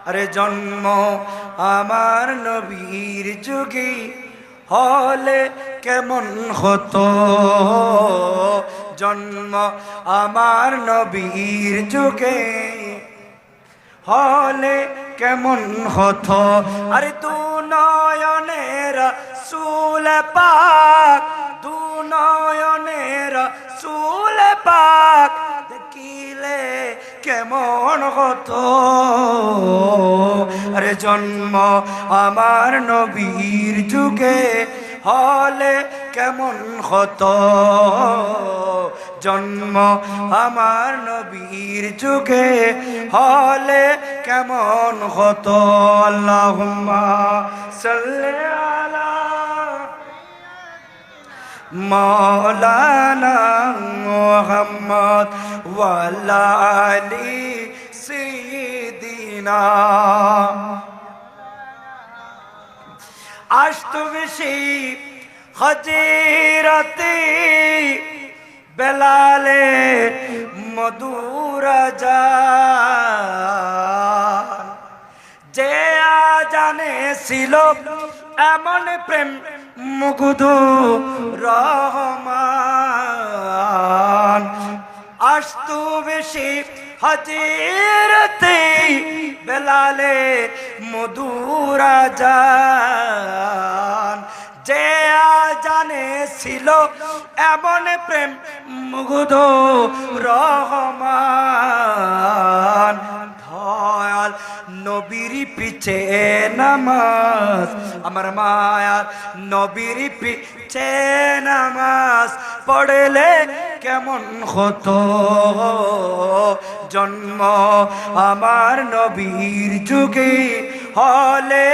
আরে জন্ম আমার নবীর যুগে হলে কেমন হতো, জন্ম আমার নবীর যুগে হলে কেমন হতো। আরে দু নয়নের রাসূল পাক, দু নয়নের রাসূল পাক দেখিলে কেমন হতো। আরে জন্ম আমার নবীর যুগে হলে কেমন হতো, জন্ম আমার নবীর যুগে হলে কেমন হতো। আল্লাহুম্মা সাল্লি আলা মাওলানা মুহাম্মদ ওয়া আলা আলি সাইয়্যিদিনা। আসতো বেশি হযরতে বেলালে মধুর আযান, যে আজানে ছিল এমন প্রেম মুগ্ধ রহমান। আসতো বেশি হযরতে বেলালে মধুর আযান, যে আজানে ছিল এমন প্রেম মুগ্ধ রহমান। দয়াল নবীর পিছে নামাজ, আমার মায়ার নবীর পিছে নামাজ পড়লে কেমন হতো, জন্ম আমার নবীর যুগে হলে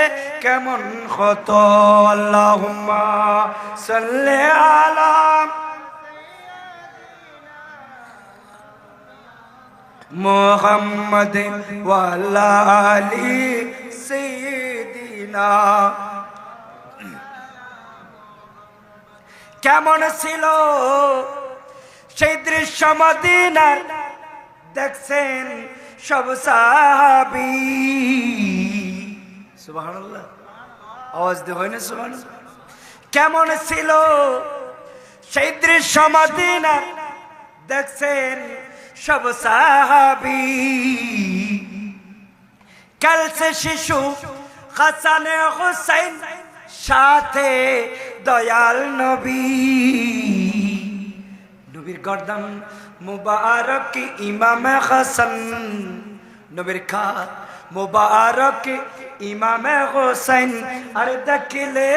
কেমন হতো। আল্লাহুম্মা সাল্লি আলা মুহাম্মাদ ওয়া আলা আলি সাইয়্যিদিনা। কেমন ছিল সেই দৃশ্য মদিনার, দেখছেন সব সাহাবী। সুবহানাল্লাহ, আওয়াজ দিয়ে হয় না সুবহানাল্লাহ। কেমন ছিল সেই দৃশ্য মদিনার, দেখছেন সব সাহাবী। কালসে শিশু হাসান হুসাইন, সাথে দয়াল নবী। নবীর গর্দান মুবারক ইমাম হাসান, নবীর খাত মুবারক ইমাম হুসাইন। আর দেখিলে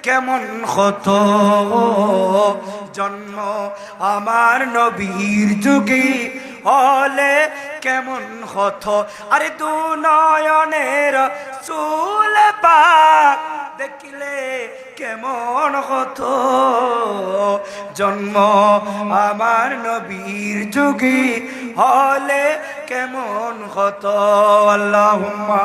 কেমন হতো, জন্ম আমার নবীর যুগে হলে কেমন হতো। আরে দু নয়নের রাসূল পাক দেখিলে কেমন হতো, জন্ম আমার নবীর যুগে হলে কেমন হতো। আল্লাহুম্মা